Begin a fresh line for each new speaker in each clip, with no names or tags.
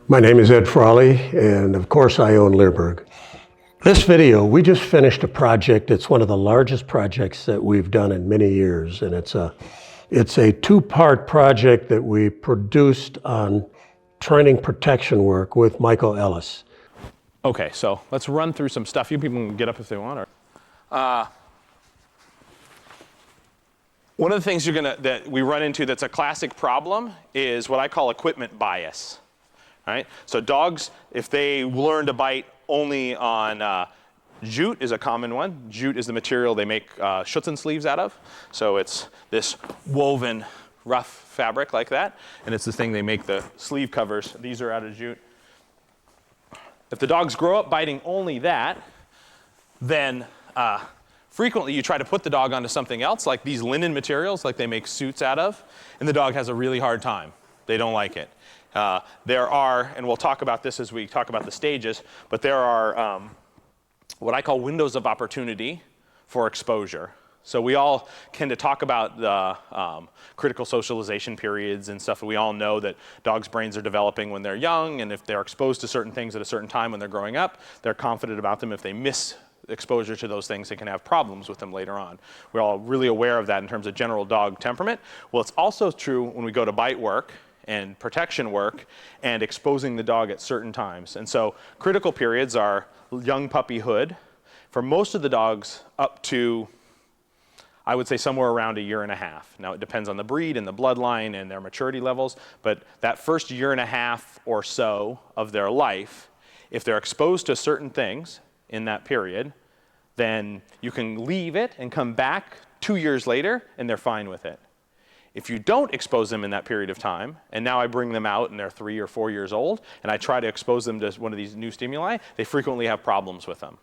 My name is Ed Frawley, and of course I own Leerburg. This video, we just finished a project. It's one of the largest projects that we've done in many years, and it's a two-part project that we produced on training protection work with Michael Ellis.
Okay, so let's run through some stuff. You people can get up if they want. One of the things that we run into that's a classic problem is what I call equipment bias. Right? So dogs, if they learn to bite only on jute is a common one. Jute is the material they make Schutzen sleeves out of. So it's this woven rough fabric like that, and it's the thing they make the sleeve covers. These are out of jute. If the dogs grow up biting only that, then frequently you try to put the dog onto something else, like these linen materials, like they make suits out of, and the dog has a really hard time. They don't like it. There are, and we'll talk about this as we talk about the stages, but there are what I call windows of opportunity for exposure. So we all tend to talk about the critical socialization periods and stuff. We all know that dogs' brains are developing when they're young, and if they're exposed to certain things at a certain time when they're growing up, they're confident about them. If they miss exposure to those things, they can have problems with them later on. We're all really aware of that in terms of general dog temperament. Well, it's also true when we go to bite work and protection work and exposing the dog at certain times. And so critical periods are young puppyhood. For most of the dogs up to, I would say, somewhere around 1.5 years. Now it depends on the breed and the bloodline and their maturity levels, but that first 1.5 years or so of their life, if they're exposed to certain things in that period, then you can leave it and come back 2 years later and they're fine with it. If you don't expose them in that period of time, and now I bring them out and they're 3 or 4 years old, and I try to expose them to one of these new stimuli, they frequently have problems with them.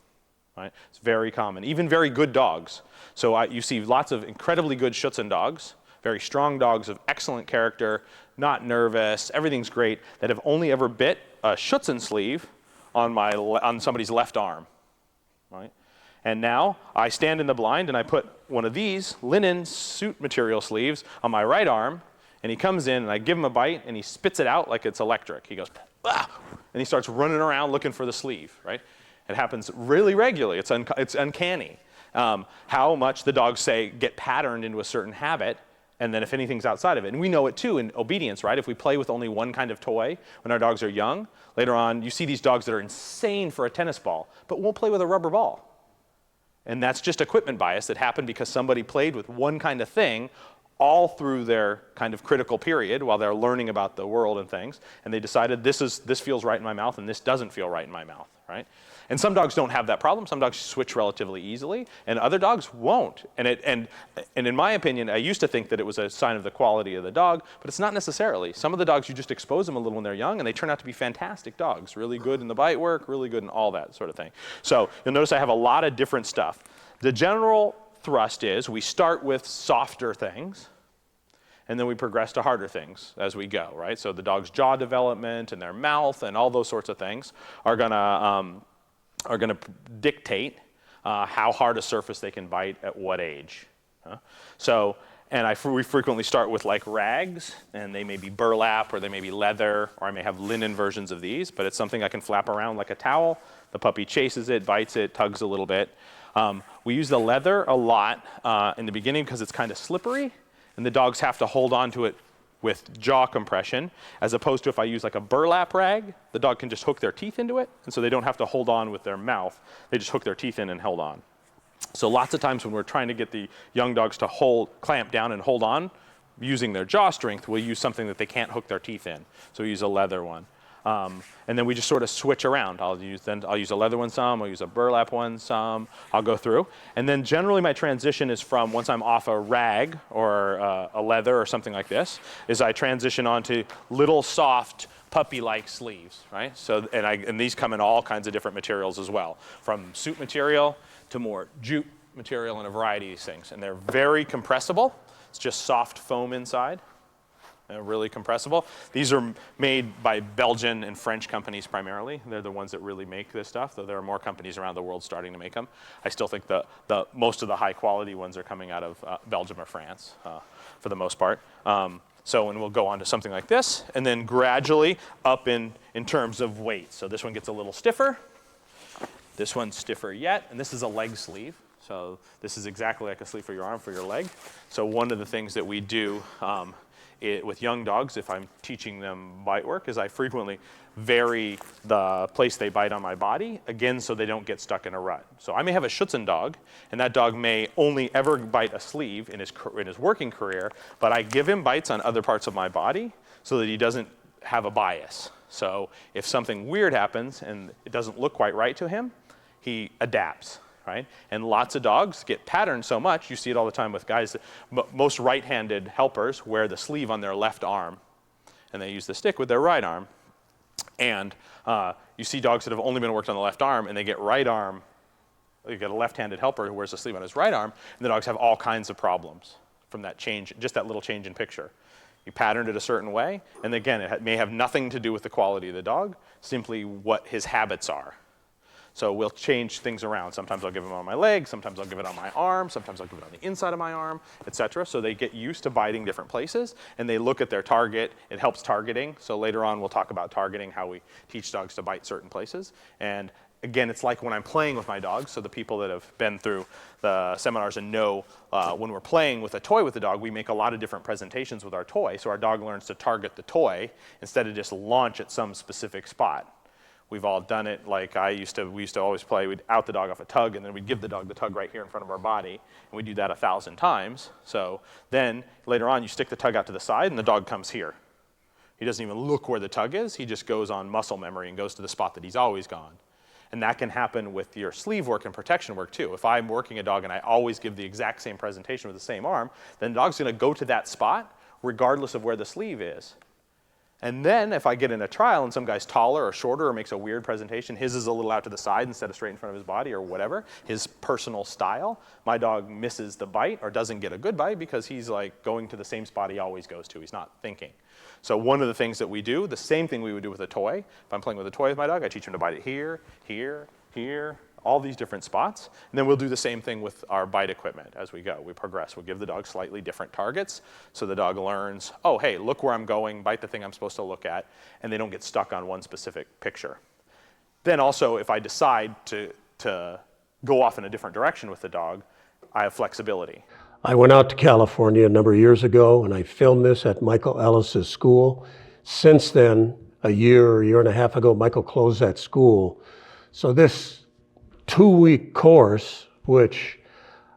Right? It's very common, even very good dogs. So you see lots of incredibly good Schutzen dogs, very strong dogs of excellent character, not nervous, everything's great, that have only ever bit a Schutzen sleeve on somebody's left arm. Right? And now I stand in the blind and I put one of these linen suit material sleeves on my right arm, and he comes in and I give him a bite and he spits it out like it's electric. He goes, ah, and he starts running around looking for the sleeve, right? It happens really regularly. It's uncanny how much the dogs get patterned into a certain habit, and then if anything's outside of it. And we know it too in obedience, right? If we play with only one kind of toy when our dogs are young, later on you see these dogs that are insane for a tennis ball, but won't play with a rubber ball. And that's just equipment bias that happened because somebody played with one kind of thing all through their kind of critical period while they're learning about the world and things, and they decided this feels right in my mouth and this doesn't feel right in my mouth, right? And some dogs don't have that problem. Some dogs switch relatively easily, and other dogs won't. And in my opinion, I used to think that it was a sign of the quality of the dog, but it's not necessarily. Some of the dogs, you just expose them a little when they're young, and they turn out to be fantastic dogs, really good in the bite work, really good in all that sort of thing. So you'll notice I have a lot of different stuff. The general thrust is we start with softer things, and then we progress to harder things as we go, right? So the dog's jaw development and their mouth and all those sorts of things are gonna dictate how hard a surface they can bite at what age. We frequently start with like rags, and they may be burlap or they may be leather, or I may have linen versions of these, but it's something I can flap around like a towel. The puppy chases it, bites it, tugs a little bit. We use the leather a lot in the beginning because it's kind of slippery, and the dogs have to hold on to it with jaw compression, as opposed to if I use like a burlap rag, the dog can just hook their teeth into it, and so they don't have to hold on with their mouth. They just hook their teeth in and hold on. So lots of times when we're trying to get the young dogs to clamp down and hold on, using their jaw strength, we'll use something that they can't hook their teeth in. So we use a leather one. And then we just sort of switch around. I'll use a leather one some, I'll use a burlap one some, I'll go through. And then generally my transition is from once I'm off a rag or a leather or something like this, is I transition onto little soft puppy-like sleeves, right? So, and these come in all kinds of different materials as well, from suit material to more jute material and a variety of these things. And they're very compressible. It's just soft foam inside. Really compressible. These are made by Belgian and French companies primarily. They're the ones that really make this stuff, though there are more companies around the world starting to make them. I still think the most of the high quality ones are coming out of Belgium or France for the most part. So, and we'll go on to something like this, and then gradually up in terms of weight. So this one gets a little stiffer. This one's stiffer yet, and this is a leg sleeve. So this is exactly like a sleeve for your arm, for your leg. So one of the things that we do with young dogs, if I'm teaching them bite work, is I frequently vary the place they bite on my body, again, so they don't get stuck in a rut. So I may have a Schutzhund dog, and that dog may only ever bite a sleeve in his working career, but I give him bites on other parts of my body so that he doesn't have a bias. So if something weird happens and it doesn't look quite right to him, he adapts. Right? And lots of dogs get patterned so much, you see it all the time with guys, most right-handed helpers wear the sleeve on their left arm, and they use the stick with their right arm. And you see dogs that have only been worked on the left arm, and they get right arm, you get a left-handed helper who wears the sleeve on his right arm, and the dogs have all kinds of problems from that change, just that little change in picture. You patterned it a certain way, and again, it may have nothing to do with the quality of the dog, simply what his habits are. So we'll change things around. Sometimes I'll give them on my leg, sometimes I'll give it on my arm, sometimes I'll give it on the inside of my arm, etc. So they get used to biting different places, and they look at their target. It helps targeting. So later on we'll talk about targeting, how we teach dogs to bite certain places. And again, it's like when I'm playing with my dogs, so the people that have been through the seminars and know when we're playing with a toy with the dog, we make a lot of different presentations with our toy, so our dog learns to target the toy instead of just launch at some specific spot. We've all done it, like we used to always play, we'd out the dog off a tug, and then we'd give the dog the tug right here in front of our body, and we do that 1,000 times. So then later on, you stick the tug out to the side, and the dog comes here. He doesn't even look where the tug is, he just goes on muscle memory and goes to the spot that he's always gone. And that can happen with your sleeve work and protection work too. If I'm working a dog and I always give the exact same presentation with the same arm, then the dog's gonna go to that spot regardless of where the sleeve is. And then if I get in a trial and some guy's taller or shorter or makes a weird presentation, his is a little out to the side instead of straight in front of his body or whatever, his personal style, my dog misses the bite or doesn't get a good bite because he's like going to the same spot he always goes to. He's not thinking. So one of the things that we do, the same thing we would do with a toy, if I'm playing with a toy with my dog, I teach him to bite it here, here, here, all these different spots. And then we'll do the same thing with our bite equipment as we go. We progress. We'll give the dog slightly different targets so the dog learns, oh, hey, look where I'm going, bite the thing I'm supposed to look at, and they don't get stuck on one specific picture. Then also, if I decide to go off in a different direction with the dog, I have flexibility.
I went out to California a number of years ago, and I filmed this at Michael Ellis's school. Since then, a year and a half ago, Michael closed that school. So this 2-week course, which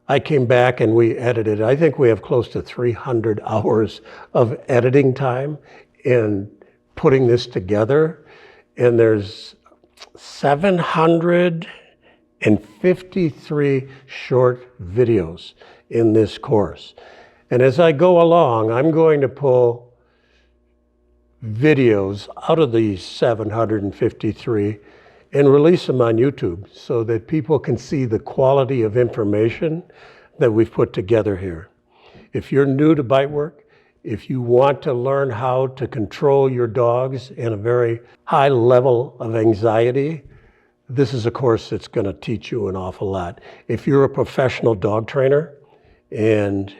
I came back and we edited, I think we have close to 300 hours of editing time in putting this together. And there's 753 short videos in this course. And as I go along, I'm going to pull videos out of these 753 and release them on YouTube so that people can see the quality of information that we've put together here. If you're new to bite work, if you want to learn how to control your dogs in a very high level of anxiety, this is a course that's going to teach you an awful lot. If you're a professional dog trainer, and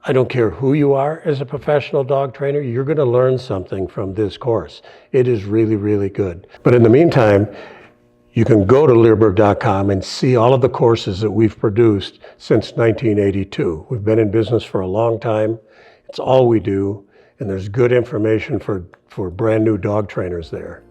I don't care who you are as a professional dog trainer, you're going to learn something from this course. It is really, really good. But in the meantime, you can go to Leerburg.com and see all of the courses that we've produced since 1982. We've been in business for a long time. It's all we do, and there's good information for brand new dog trainers there.